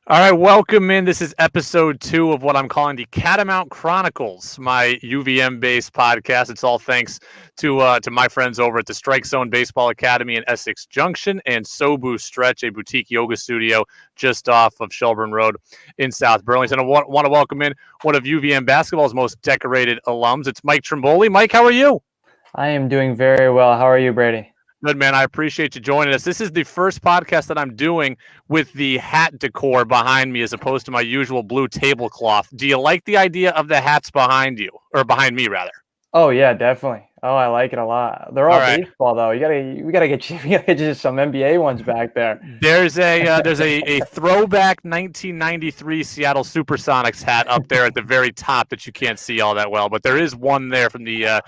All right, welcome in. This is episode 2 of what I'm calling the Catamount Chronicles, my UVM-based podcast. It's all thanks to my friends over at the Strike Zone Baseball Academy in Essex Junction and Sobu Stretch, a boutique yoga studio just off of Shelburne Road in South Burlington. I want to welcome in one of UVM basketball's most decorated alums. It's Mike Trimboli. Mike, how are you? I am doing very well. How are you, Brady? Good, man. I appreciate you joining us. This is the first podcast that I'm doing with the hat decor behind me as opposed to my usual blue tablecloth. Do you like the idea of the hats behind you, or behind me, rather? Oh yeah, definitely. Oh, I like it a lot. They're All all right. baseball though. We gotta get you. We gotta get you some NBA ones back there. There's a throwback 1993 Seattle SuperSonics hat up there at the very top that you can't see all that well, but there is one there from the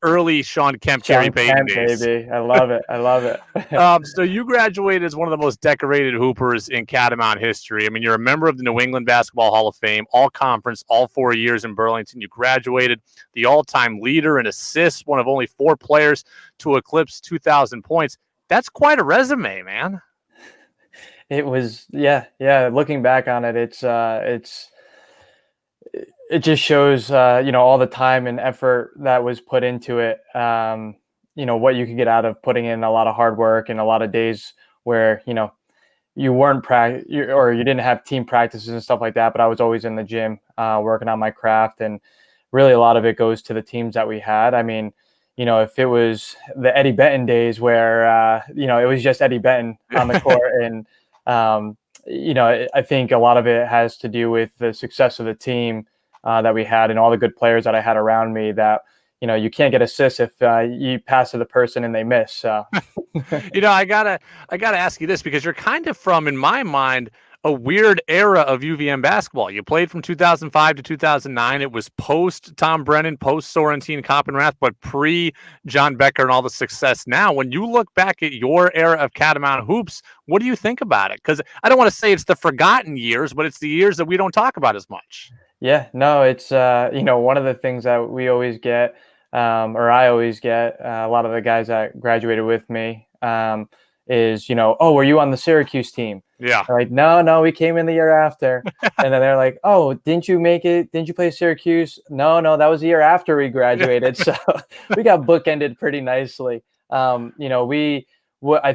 early Sean Kemp, Gary Sean Payton Kemp, days. baby. I love it. I love it. So you graduated as one of the most decorated hoopers in Catamount history. I mean, you're a member of the New England Basketball Hall of Fame, all conference, all 4 years in Burlington. You graduated the all-time leader in assists, one of only 4 players to eclipse 2,000 points. That's quite a resume, man. It was, yeah. Looking back on it, it just shows, all the time and effort that was put into it. What you could get out of putting in a lot of hard work and a lot of days where, you weren't or you didn't have team practices and stuff like that. But I was always in the gym, working on my craft, and really a lot of it goes to the teams that we had. I mean, if it was the Eddie Benton days where, it was just Eddie Benton on the court and, I think a lot of it has to do with the success of the team that we had and all the good players that I had around me that, you can't get assists if you pass to the person and they miss. So, I gotta ask you this because you're kind of from, in my mind, a weird era of UVM basketball. You played from 2005 to 2009. It was post Tom Brennan, post Sorrentine, Coppenrath, but pre John Becker and all the success. Now, when you look back at your era of Catamount hoops, what do you think about it? Because I don't want to say it's the forgotten years, but it's the years that we don't talk about as much. yeah, no, it's, one of the things that we always get, or I always get, a lot of the guys that graduated with me, is, oh, were you on the Syracuse team? Yeah. They're like, no, we came in the year after. And then they're like, oh, didn't you make it? Didn't you play Syracuse? No, that was the year after we graduated. So we got bookended pretty nicely. I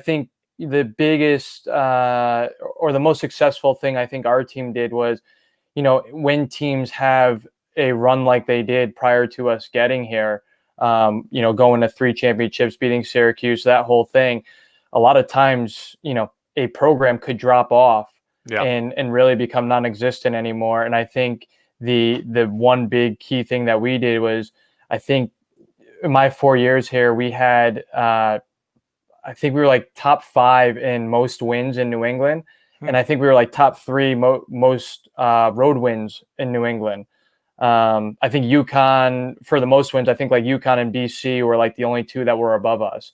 think the biggest, or the most successful thing I think our team did was, when teams have a run like they did prior to us getting here, going to 3 championships, beating Syracuse, that whole thing, a lot of times, a program could drop off and really become non-existent anymore. And I think the one big key thing that we did was, I think in my 4 years here, we had, I think we were like top 5 in most wins in New England. And I think we were like top 3 most road wins in New England. I think UConn for the most wins. I think like UConn and BC were like the only 2 that were above us.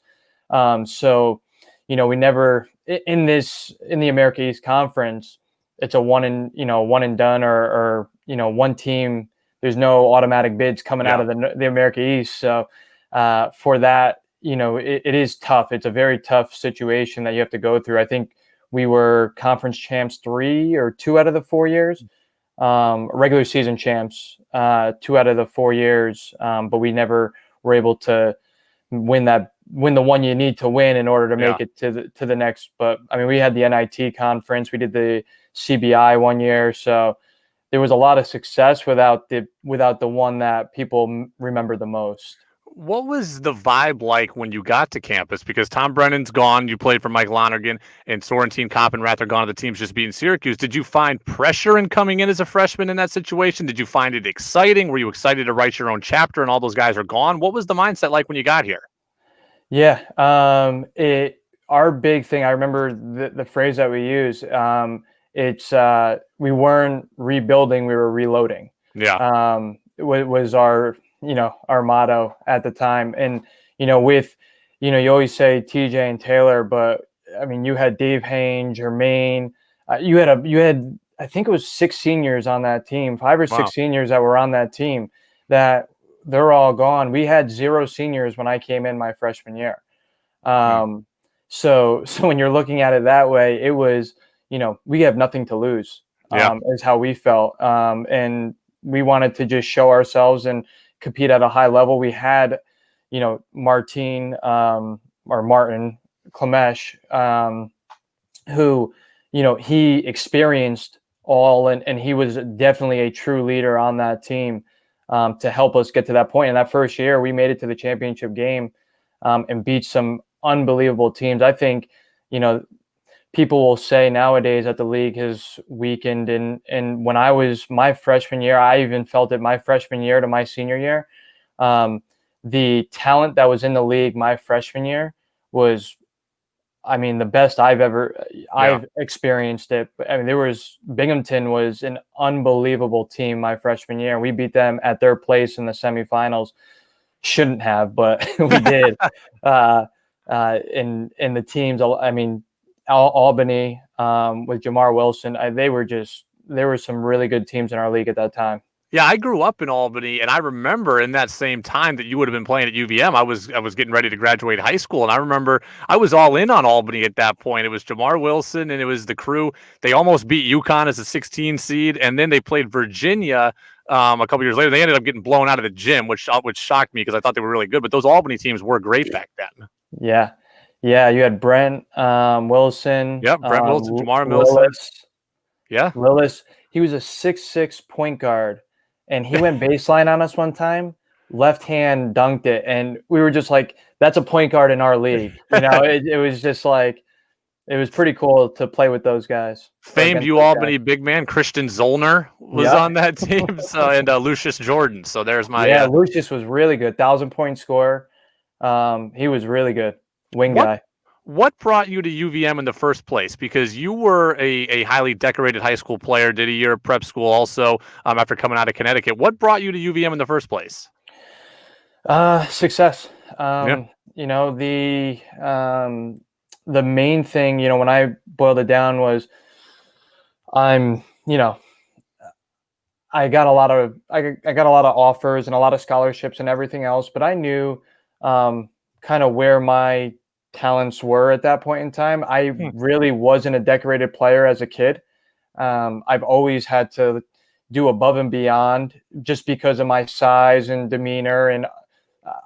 So, we never in the America East Conference. It's a one and done, or one team. There's no automatic bids coming out of the America East. So for that, it is tough. It's a very tough situation that you have to go through. I think we were conference champs 3 or 2 out of the 4 years, regular season champs 2 out of the 4 years, but we never were able to win the one you need to win in order to make it to the next. But I mean, we had the NIT conference, we did the CBI one year, so there was a lot of success without the one that people remember the most. What was the vibe like when you got to campus? Because Tom Brennan's gone, you played for Mike Lonergan, and Sorrentine, Coppenrath are gone. The team's just beating Syracuse. Did you find pressure in coming in as a freshman in that situation? Did you find it exciting? Were you excited to write your own chapter and all those guys are gone? What was the mindset like when you got here? Yeah, our big thing, I remember the phrase that we use, it's we weren't rebuilding, we were reloading. Yeah. Was our our motto at the time. And with you always say TJ and Taylor, but I mean, you had Dave Hayne, Jermaine, you had I think it was 6 seniors on that team, 5 or 6 seniors that were on that team that they're all gone. We had 0 seniors when I came in my freshman year. So when you're looking at it that way, it was, we have nothing to lose. is how we felt. And we wanted to just show ourselves and compete at a high level. We had, Martin Klemesh, who, he experienced all, and he was definitely a true leader on that team to help us get to that point. In that first year, we made it to the championship game and beat some unbelievable teams. I think, people will say nowadays that the league has weakened. And when I was my freshman year, I even felt it my freshman year to my senior year. The talent that was in the league my freshman year was, the best I've experienced it. Binghamton was an unbelievable team my freshman year. We beat them at their place in the semifinals. Shouldn't have, but we did. In the teams, Albany with Jamar Wilson, there were some really good teams in our league at that time. Yeah, I grew up in Albany, and I remember in that same time that you would have been playing at UVM, I was getting ready to graduate high school, and I remember I was all in on Albany at that point. It was Jamar Wilson, and it was the crew. They almost beat UConn as a 16 seed, and then they played Virginia a couple years later. They ended up getting blown out of the gym, which shocked me because I thought they were really good. But those Albany teams were great back then. Yeah. You had Brent Wilson. Yep, Brent Wilson, Jamar Willis. Yeah. Willis. He was a 6'6" point guard. And he went baseline on us one time, left hand dunked it. And we were just like, that's a point guard in our league. It was just like, it was pretty cool to play with those guys. Famed Albany big man, Christian Zollner was on that team. And Lucius Jordan. So there's my. Yeah, Lucius was really good. 1,000-point scorer. He was really good. Wing guy. What brought you to UVM in the first place? Because you were a highly decorated high school player, did a year of prep school also after coming out of Connecticut. What brought you to UVM in the first place? Success. The main thing, when I boiled it down was I got a lot of offers and a lot of scholarships and everything else, but I knew kind of where my talents were at that point in time. I really wasn't a decorated player as a kid. I've always had to do above and beyond just because of my size and demeanor, and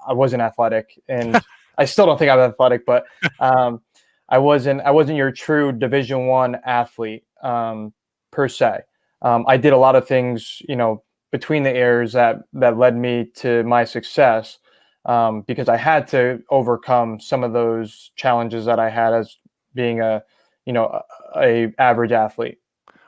I wasn't athletic, and I still don't think I'm athletic, but I wasn't your true Division I athlete per se. I did a lot of things, between the ears that led me to my success. Because I had to overcome some of those challenges that I had as being a average athlete.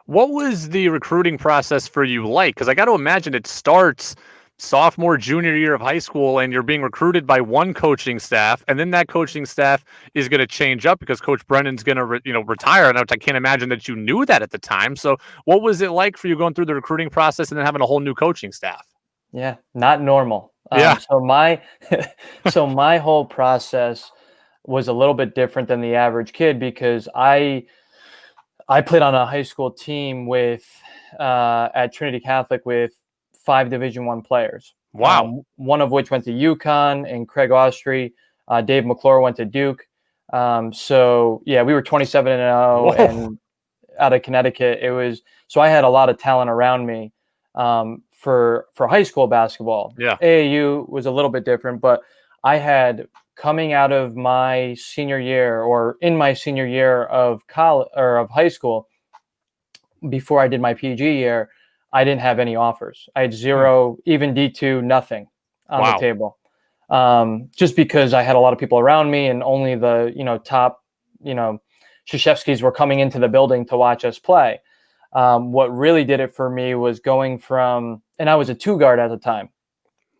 What was the recruiting process for you like? Because I got to imagine it starts sophomore, junior year of high school, and you're being recruited by one coaching staff, and then that coaching staff is going to change up because Coach Brennan's going to retire. And I can't imagine that you knew that at the time. So what was it like for you going through the recruiting process and then having a whole new coaching staff? Yeah, not normal. So my whole process was a little bit different than the average kid because I played on a high school team at Trinity Catholic with 5 Division I players. Wow. One of which went to UConn and Craig Austri. Dave McClure went to Duke. We were 27-0 and out of Connecticut. So I had a lot of talent around me. For high school basketball. Yeah. AAU was a little bit different, but I had, coming out of my senior year or in my senior year of college or of high school, before I did my PG year, I didn't have any offers. I had 0, even D2, nothing on the table. Just because I had a lot of people around me and only the, top, Krzyzewskis were coming into the building to watch us play. What really did it for me was going from, and I was a 2 guard at the time.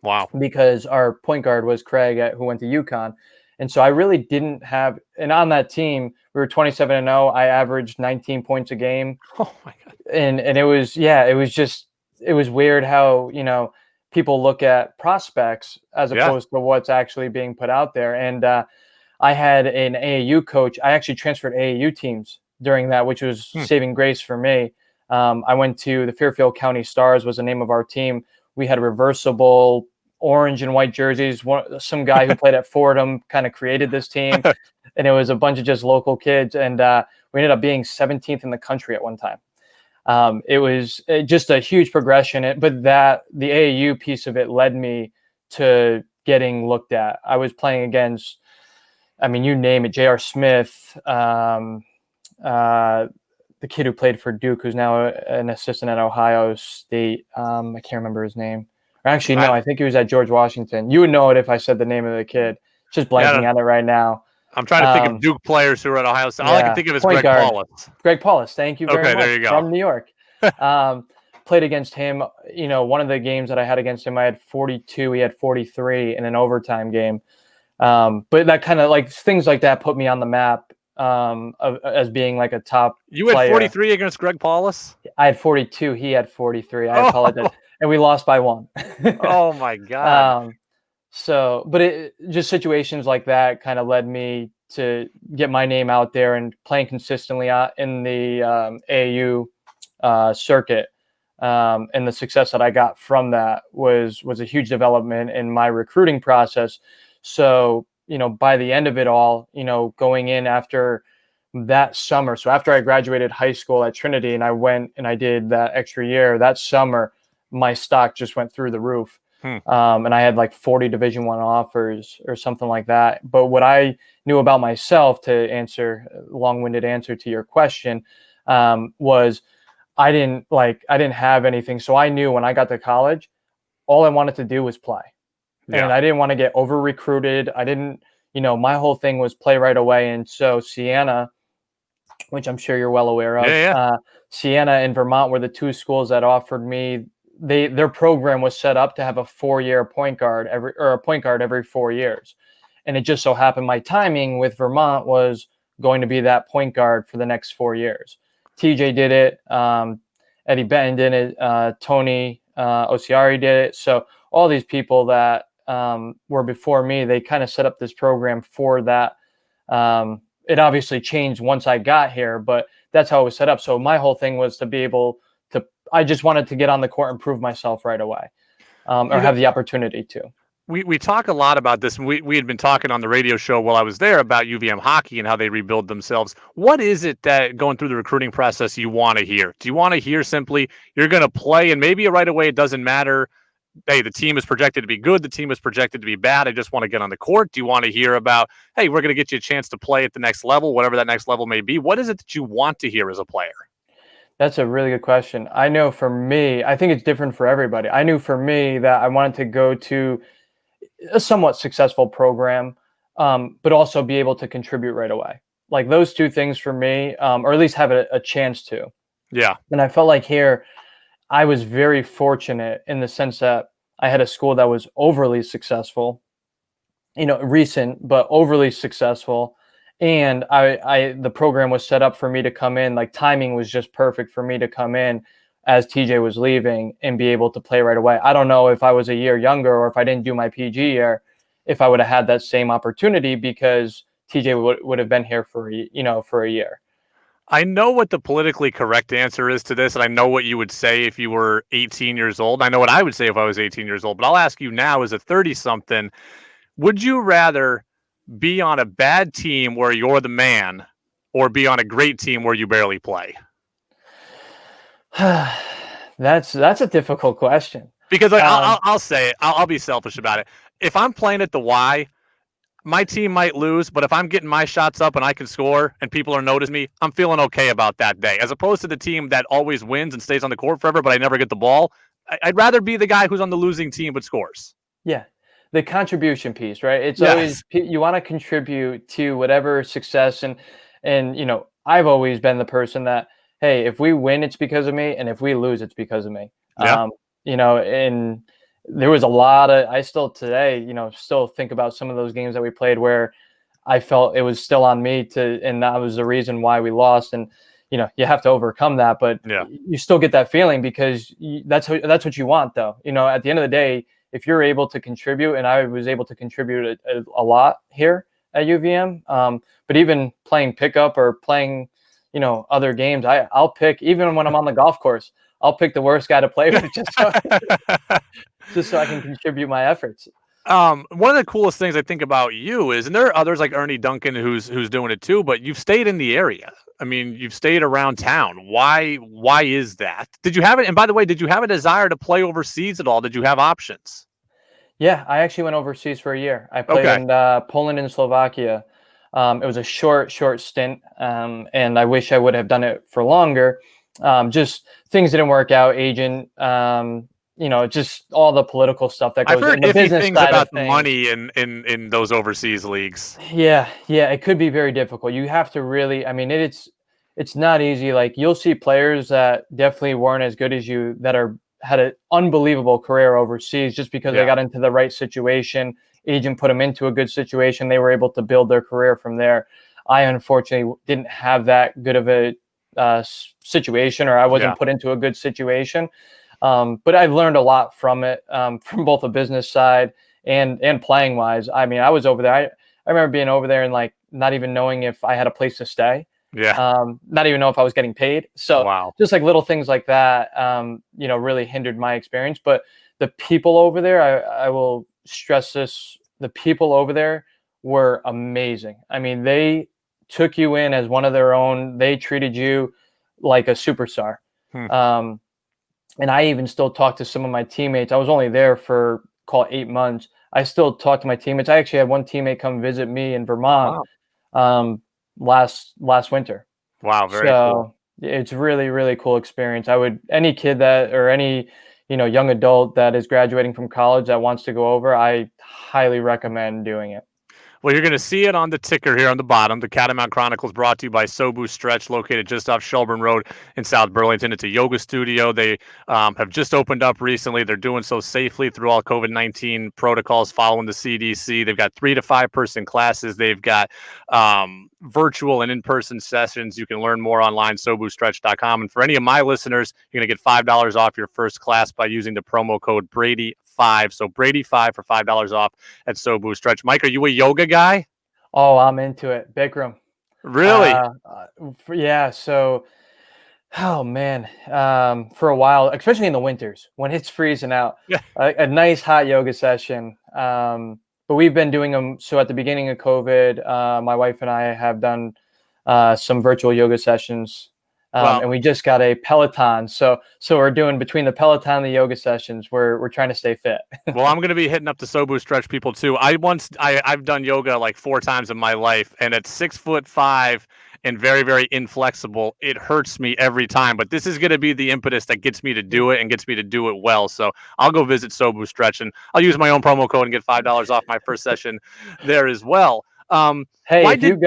Wow. Because our point guard was Craig, who went to UConn. And so I really didn't have, and on that team, we were 27-0. I averaged 19 points a game. Oh my God. And it was weird how, people look at prospects as opposed to what's actually being put out there. And I had an AAU coach. I actually transferred AAU teams during that, which was saving grace for me. I went to the Fairfield County Stars was the name of our team. We had reversible orange and white jerseys. Some guy who played at Fordham kind of created this team, and it was a bunch of just local kids. And we ended up being 17th in the country at one time. It was just a huge progression. But the AAU piece of it led me to getting looked at. I was playing against, I mean, you name it, J.R. Smith, the kid who played for Duke, who's now an assistant at Ohio State. I can't remember his name. Or actually, no, I think he was at George Washington. You would know it if I said the name of the kid. Just blanking on it right now. I'm trying to think of Duke players who are at Ohio State. All I can think of is Greg Paulus. Greg Paulus, thank you very much. There you go. From New York. Played against him. One of the games that I had against him, I had 42. He had 43 in an overtime game. But that kind of like things like that put me on the map as being like a top You had player. 43 against Greg Paulus? I had 42. He had 43. I apologize. And we lost by 1. Oh, my God. But just situations like that kind of led me to get my name out there and playing consistently in the AAU circuit. And the success that I got from that was a huge development in my recruiting process. So, by the end of it all, going in after that summer, so after I graduated high school at Trinity and I went and I did that extra year, that summer, my stock just went through the roof. And I had like 40 Division I offers or something like that. But what I knew about myself, to answer a long-winded answer to your question, was I didn't have anything. So I knew when I got to college, all I wanted to do was play. And I didn't want to get over recruited. I didn't, my whole thing was play right away. And so Siena, which I'm sure you're well aware of, Siena and Vermont were the two schools that offered me. Their program was set up to have a 4-year point guard every 4 years. And it just so happened my timing with Vermont was going to be that point guard for the next 4 years. TJ did it. Eddie Benton did it. Tony Osiari did it. So all these people that were before me, they kind of set up this program for that. It obviously changed once I got here, but that's how it was set up. So my whole thing was to be able to, I just wanted to get on the court and prove myself right away, or have the opportunity to. We talk a lot about this, and we had been talking on the radio show while I was there about UVM hockey and how they rebuild themselves. What is it that going through the recruiting process you want to hear? Do you want to hear simply you're going to play and maybe right away it doesn't matter? Hey, the team is projected to be good. The team is projected to be bad. I just want to get on the court. Do you want to hear about, hey, we're going to get you a chance to play at the next level, whatever that next level may be? What is it that you want to hear as a player? That's a really good question. I know for me, I think it's different for everybody. I knew for me that I wanted to go to a somewhat successful program, but also be able to contribute right away. Like those two things for me, or at least have a chance to. Yeah. And I felt like here, I was very fortunate in the sense that I had a school that was overly successful, recent, but overly successful. And the program was set up for me to come in, like timing was just perfect for me to come in as TJ was leaving and be able to play right away. I don't know if I was a year younger or if I didn't do my PG year, if I would have had that same opportunity because TJ would have been here for a year. I know what the politically correct answer is to this, and I know what you would say if you were 18 years old. I know what I would say if I was 18 years old, but I'll ask you now as a 30-something, would you rather be on a bad team where you're the man or be on a great team where you barely play? That's a difficult question. Because I'll say it. I'll be selfish about it. If I'm playing at the Y, my team might lose, but if I'm getting my shots up and I can score and people are noticing me, I'm feeling okay about that day. As opposed to the team that always wins and stays on the court forever, but I never get the ball. I'd rather be the guy who's on the losing team but scores. Yeah. The contribution piece, right? It's always, you want to contribute to whatever success. And I've always been the person that, hey, if we win, it's because of me. And if we lose, it's because of me. Yeah. And there was a lot of, I still today, still think about some of those games that we played where I felt it was still on me and that was the reason why we lost. And, you have to overcome that, but you still get that feeling because that's what you want though. At the end of the day, if you're able to contribute, and I was able to contribute a lot here at UVM, but even playing pickup or playing, other games, I'll pick, even when I'm on the golf course, I'll pick the worst guy to play with just so I can contribute my efforts. One of the coolest things I think about you is, and there are others like Ernie Duncan who's doing it too, but you've stayed in the area. I mean, you've stayed around town. Why is that? Did you have it? And by the way, did you have a desire to play overseas at all? Did you have options? Yeah, I actually went overseas for a year. I played Okay. in Poland and Slovakia. It was a short stint, and I wish I would have done it for longer. Just things didn't work out. Agent, just all the political stuff that I've goes heard in the iffy business things side of about the things. money in those overseas leagues. Yeah, it could be very difficult. You have to really, I mean, it's not easy. Like you'll see players that definitely weren't as good as you that had an unbelievable career overseas just because they Yeah. got into the right situation. Agent put them into a good situation. They were able to build their career from there. I unfortunately didn't have that good of a situation, or I wasn't Yeah. put into a good situation. But I learned a lot from it, from both a business side and playing wise. I mean, I was over there. I remember being over there and like not even knowing if I had a place to stay. Yeah. Not even know if I was getting paid. So Wow. just like little things like that, really hindered my experience. But the people over there, I will stress this: the people over there were amazing. I mean, they took you in as one of their own. They treated you like a superstar. Hmm. And I even still talk to some of my teammates. I was only there for call it 8 months. I still talk to my teammates. I actually had one teammate come visit me in Vermont Wow. last winter. Wow. Very cool. So it's really, really cool experience. I would any kid that or any young adult that is graduating from college that wants to go over, I highly recommend doing it. Well, you're going to see it on the ticker here on the bottom. The Catamount Chronicles brought to you by Sobu Stretch, located just off Shelburne Road in South Burlington. It's a yoga studio. They have just opened up recently. They're doing so safely through all COVID-19 protocols, following the CDC. They've got 3 to 5 person classes. They've got virtual and in-person sessions. You can learn more online, sobustretch.com. And for any of my listeners, you're going to get $5 off your first class by using the promo code Brady5. So Brady5 for $5 off at Sobu Stretch. Mike, are you a yoga guy? Oh, I'm into it. Bikram. Really? Yeah. So, oh man, for a while, especially in the winters when it's freezing out, Yeah. a nice hot yoga session. But we've been doing them. So at the beginning of COVID, my wife and I have done some virtual yoga sessions. Well, And we just got a Peloton. So we're doing between the Peloton and the yoga sessions, we're trying to stay fit. well, I'm going to be hitting up the Sobu Stretch people too. I've done yoga like 4 times in my life, and at 6'5" and very, very inflexible, it hurts me every time. But this is going to be the impetus that gets me to do it and gets me to do it well. So I'll go visit Sobu Stretch, and I'll use my own promo code and get $5 off my first session there as well. Hey, Why if did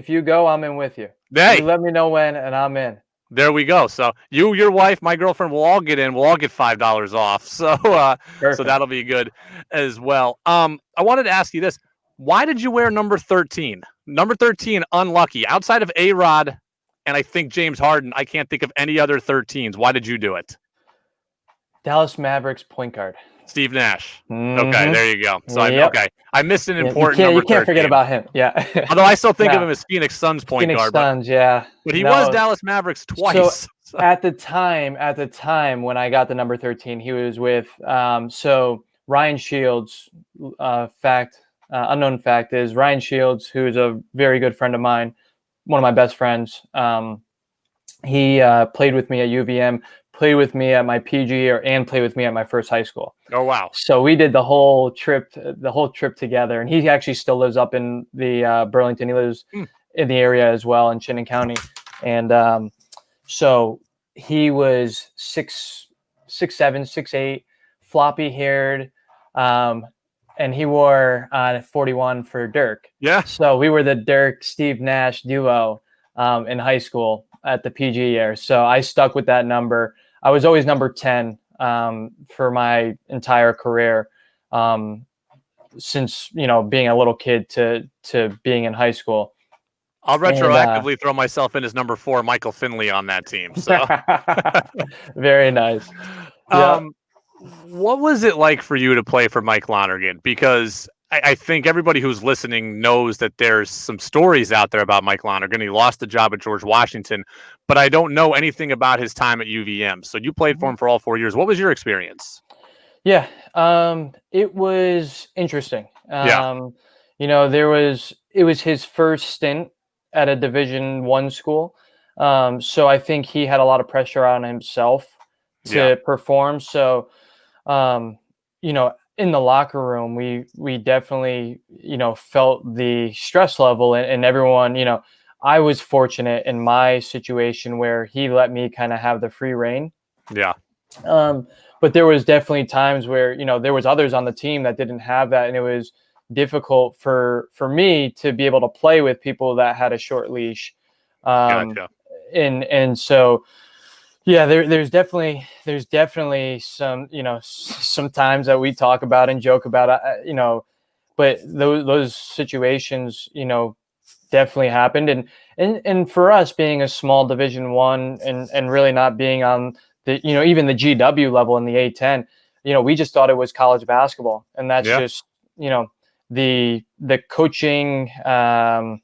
you go, I'm in with you. they? You let me know when, and I'm in. There we go. So you, your wife, my girlfriend, will all get in. We'll all get $5 off. So so Perfect. that'll be good as well. I wanted to ask you this: why did you wear number 13? Number 13, unlucky. Outside of A-Rod and I think James Harden, I can't think of any other 13s. Why did you do it? Dallas Mavericks point guard. Steve Nash. Mm-hmm. Okay, there you go. So Yep. I missed an Yeah, important you number. can't 13. forget about him. Yeah. Although I still think of No. him as Phoenix Suns point Phoenix guard, Suns, yeah. but he No. was Dallas Mavericks twice. So at the time when I got the number 13, he was with so Ryan Shields. Unknown fact is Ryan Shields, who is a very good friend of mine, one of my best friends. He played with me at UVM, played with me at my PG, and played with me at my first high school. Oh wow! So we did the whole trip together, and he actually still lives up in the Burlington. He lives in the area as well in Chittenden County, and so he was 6'7", 6'8", floppy haired, and he wore 41 for Dirk. Yeah. So we were the Dirk Steve Nash duo in high school at the PG year. So I stuck with that number. I was always number 10 for my entire career, since being a little kid to being in high school. I'll retroactively throw myself in as number 4, Michael Finley, on that team. So very nice. What was it like for you to play for Mike Lonergan? Because I think everybody who's listening knows that there's some stories out there about Mike Lonergan. He lost the job at George Washington, but I don't know anything about his time at UVM. So you played for him for all 4 years. What was your experience? Yeah, it was interesting. Yeah. It was his first stint at a Division I school. So I think he had a lot of pressure on himself Yeah. to perform. So, um, in the locker room, we definitely, felt the stress level, and everyone, I was fortunate in my situation where he let me kind of have the free reign. Yeah. But there was definitely times where, there was others on the team that didn't have that, and it was difficult for me to be able to play with people that had a short leash. Um, Gotcha. and so, yeah, there's definitely some, some times that we talk about and joke about, but those situations, definitely happened. And for us being a small Division I and really not being on the, even the GW level in the A10, we just thought it was college basketball. And that's Yeah. just, the coaching, I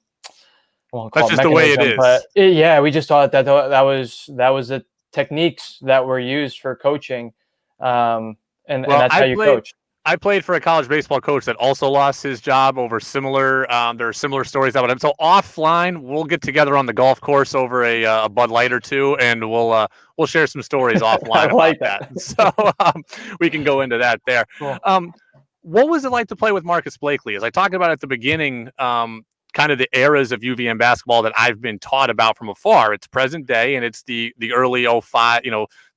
won't That's call it just the way it mechanism, but is. yeah, we just thought that was the techniques that were used for coaching. And Well, that's how you coach. I played for a college baseball coach that also lost his job over similar. There are similar stories about him. So offline, we'll get together on the golf course over a Bud Light or two, and we'll share some stories I offline about like that. that. So we can go into that there. Cool. What was it like to play with Marcus Blakely? As I talked about at the beginning, kind of the eras of UVM basketball that I've been taught about from afar. It's present day, and it's the early '05,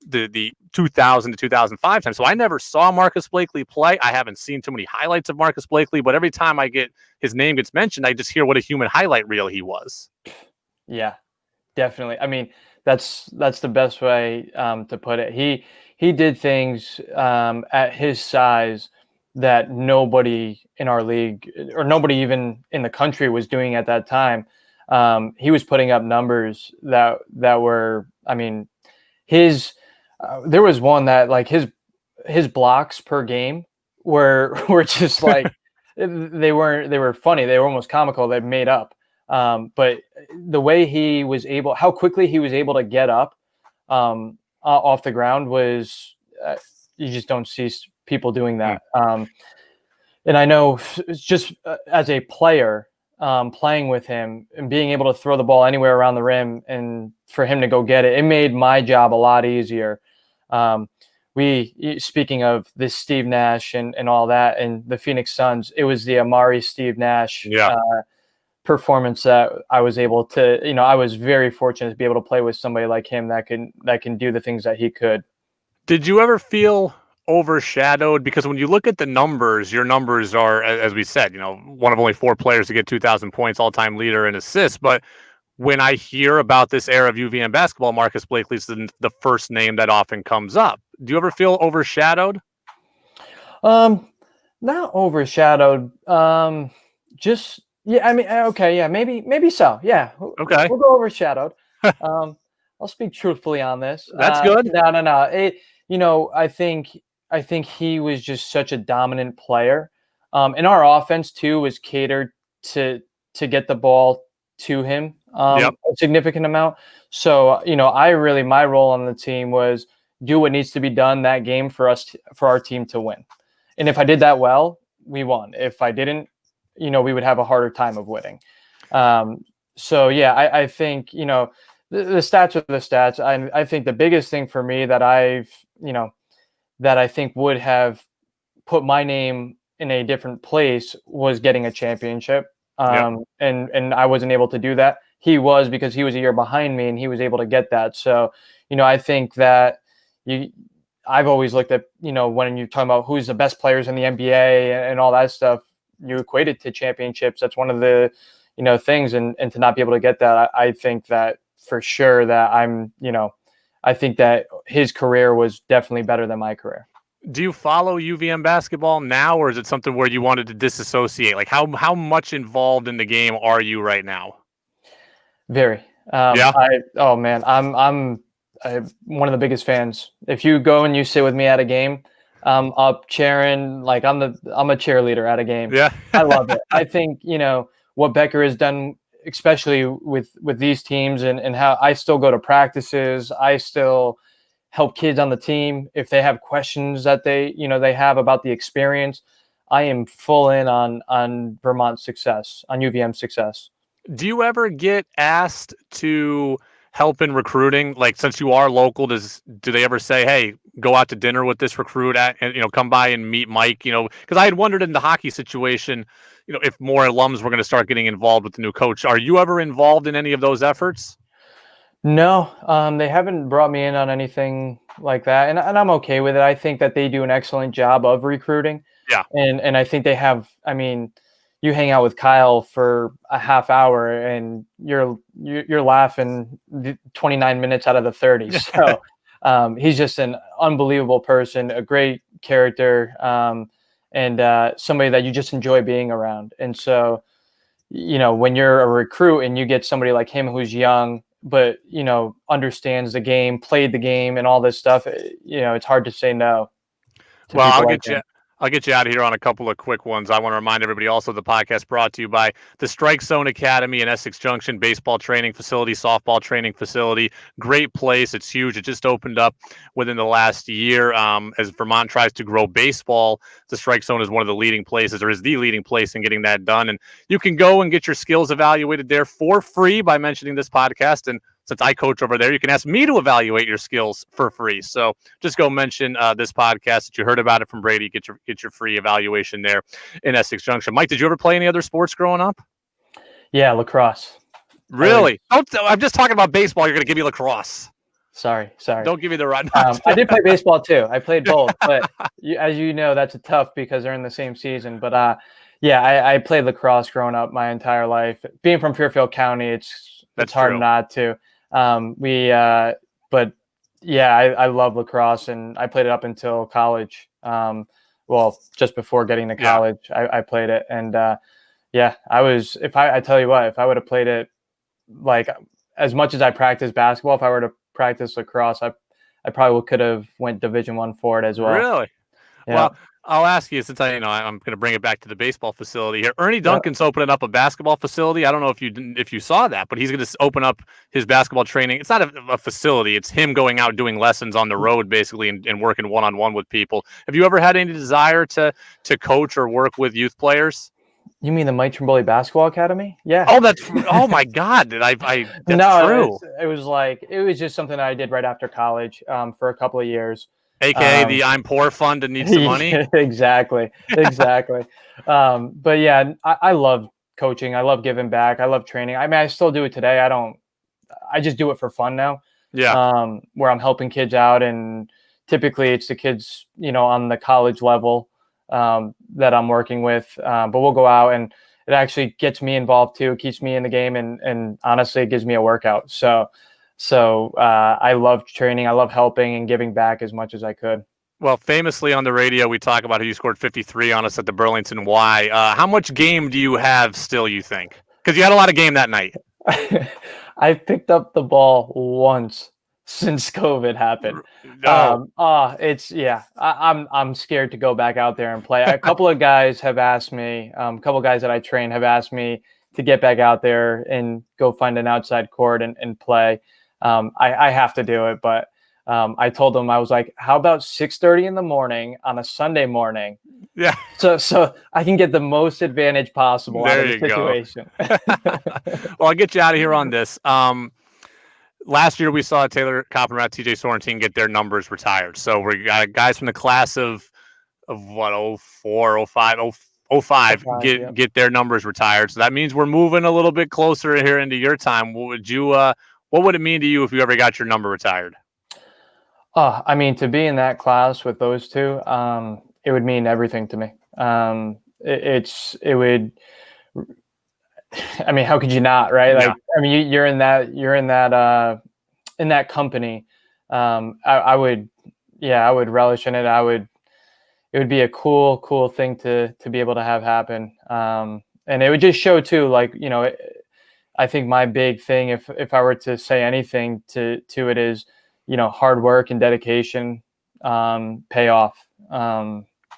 the 2000 to 2005 time. So I never saw Marcus Blakely play. I haven't seen too many highlights of Marcus Blakely, but every time his name gets mentioned, I just hear what a human highlight reel he was. Yeah, definitely. I mean, that's the best way to put it. He did things at his size that nobody in our league or nobody even in the country was doing at that time. He was putting up numbers that were, I mean, his there was one that like his blocks per game were just like they were funny. They were almost comical. They made up. But the way how quickly he was able to get up off the ground was you just don't see people doing Hmm. that. And I know it's just as a player playing with him and being able to throw the ball anywhere around the rim and for him to go get it, it made my job a lot easier. Speaking of this Steve Nash and all that and the Phoenix Suns, it was the Amari Steve Nash Yeah. performance that I was able to, I was very fortunate to be able to play with somebody like him that can do the things that he could. Did you ever feel overshadowed? Because when you look at the numbers, your numbers are, as we said, one of only 4 players to get 2,000 points, all-time leader in assists. But when I hear about this era of UVM basketball, Marcus Blakely is the first name that often comes up. Do you ever feel overshadowed? Not overshadowed. Just yeah. I mean, okay, yeah, maybe so. Yeah, Okay. we'll go overshadowed. I'll speak truthfully on this. That's good. No. I think he was just such a dominant player. And our offense too was catered to get the ball to him Yep. a significant amount. So my role on the team was do what needs to be done that game for our team to win. And if I did that well, we won. If I didn't, we would have a harder time of winning. So yeah, I think, the stats are the stats. I think the biggest thing for me that that I think would have put my name in a different place was getting a championship. Yep. And I wasn't able to do that. He was, because he was a year behind me and he was able to get that. So, I think that I've always looked at, when you're talking about who's the best players in the NBA and all that stuff, you equate it to championships. That's one of the, things. And to not be able to get that, I think that for sure that I think that his career was definitely better than my career. Do you follow UVM basketball now, or is it something where you wanted to disassociate? Like how much involved in the game are you right now? Very. Yeah. Oh man, I'm one of the biggest fans. If you go and you sit with me at a game, I'm up cheering like I'm a cheerleader at a game. Yeah. I love it. I think what Becker has done, especially with these teams, and how I still go to practices. I still help kids on the team. If they have questions that they have about the experience, I am full in on Vermont's success, on UVM's success. Do you ever get asked to help in recruiting? Like, since you are local, do they ever say, "Hey, go out to dinner with this recruit and come by and meet Mike"? Because I had wondered in the hockey situation, if more alums were going to start getting involved with the new coach. Are you ever involved in any of those efforts? No, they haven't brought me in on anything like that, and I'm okay with it. I think that they do an excellent job of recruiting. Yeah. And I think they have. I mean, you hang out with Kyle for a half hour and you're laughing 29 minutes out of the 30. So he's just an unbelievable person, a great character, and somebody that you just enjoy being around. And so, when you're a recruit and you get somebody like him who's young, but, understands the game, played the game and all this stuff, it's hard to say no. Well, I'll get you out of here on a couple of quick ones. I want to remind everybody also the podcast brought to you by the Strike Zone Academy in Essex Junction, baseball training facility, softball training facility. Great place. It's huge. It just opened up within the last year. As Vermont tries to grow baseball, the Strike Zone is one of the leading places, or is the leading place in getting that done. And you can go and get your skills evaluated there for free by mentioning this podcast. And since I coach over there, you can ask me to evaluate your skills for free. So just go mention this podcast that you heard about it from Brady. Get your free evaluation there in Essex Junction. Mike, did you ever play any other sports growing up? Yeah, lacrosse. Really? I'm just talking about baseball. You're going to give me lacrosse. Sorry. Don't give me the right. I did play baseball too. I played both, but as you know, that's tough because they're in the same season. But I played lacrosse growing up my entire life. Being from Fairfield County, it's hard true. Not to. But yeah, I love lacrosse and I played it up until college. Well, just before getting to college, I played it. And, I tell you what, if I would have played it, like as much as I practice basketball, if I were to practice lacrosse, I probably could have went Division I for it as well. Really? Yeah. Well, I'll ask you, since I'm going to bring it back to the baseball facility here. Ernie Duncan's opening up a basketball facility. I don't know if you saw that, but he's going to open up his basketball training. It's not a facility. It's him going out doing lessons on the road, basically, and working one-on-one with people. Have you ever had any desire to coach or work with youth players? You mean the Mike Trimboli Basketball Academy? Yeah. Oh my God! That's true. It was just something I did right after college for a couple of years. AKA the I'm poor fund and need some money. Exactly. But yeah, I love coaching. I love giving back. I love training. I mean, I still do it today. I just do it for fun now. Yeah. Where I'm helping kids out, and typically it's the kids, on the college level that I'm working with. But we'll go out and it actually gets me involved too. It keeps me in the game and honestly, it gives me a workout. So I love training. I love helping and giving back as much as I could. Well, famously on the radio, we talk about how you scored 53 on us at the Burlington Y. How much game do you have still, you think? Because you had a lot of game that night. I've picked up the ball once since COVID happened. No. I'm scared to go back out there and play. A couple of guys have asked me, a couple of guys that I train have asked me to get back out there and go find an outside court and play. I have to do it, but I told them, I was like, how about 6:30 in the morning on a Sunday morning? Yeah. So I can get the most advantage possible out of the situation. Well, I'll get you out of here on this. Last year we saw Taylor Coppenrath, TJ Sorrentine get their numbers retired. So we got guys from the class of what, 04, 05, 05 get their numbers retired. So that means we're moving a little bit closer here into your time. What would it mean to you if you ever got your number retired? I mean, to be in that class with those two, it would mean everything to me. It would. I mean, how could you not, right? Like, I mean, you're in that company. I would relish in it. It would be a cool thing to be able to have happen. And it would just show too, like, I think my big thing, if I were to say anything to it is, hard work and dedication, pay off.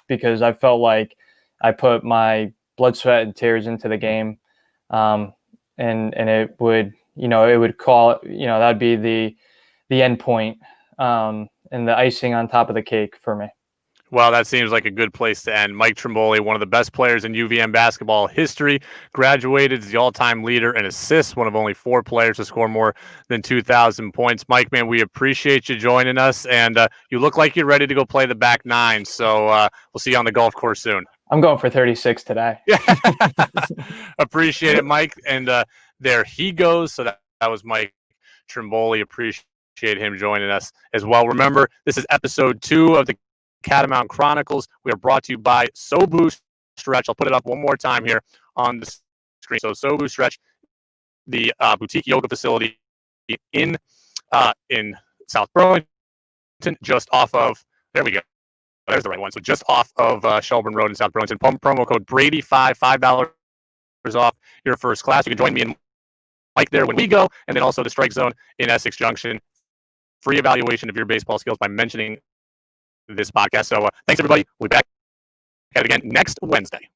Because I felt like I put my blood, sweat, and tears into the game. And it would, that'd be the end point. And and the icing on top of the cake for me. Well, that seems like a good place to end. Mike Trimboli, one of the best players in UVM basketball history, graduated as the all-time leader in assists, one of only 4 players to score more than 2,000 points. Mike, man, we appreciate you joining us, and you look like you're ready to go play the back nine, so we'll see you on the golf course soon. I'm going for 36 today. Appreciate it, Mike, and there he goes. So that was Mike Trimboli. Appreciate him joining us as well. Remember, this is episode 2 of the Catamount Chronicles. We are brought to you by Sobu Stretch. I'll put it up one more time here on the screen. So Sobu Stretch, the boutique yoga facility in South Burlington, just off of, there we go. There's the right one. So just off of Shelburne Road in South Burlington. Promo code Brady5, $5 off your first class. You can join me and Mike there when we go. And then also the Strike Zone in Essex Junction. Free evaluation of your baseball skills by mentioning this podcast. So thanks, everybody. We'll be back at it again next Wednesday.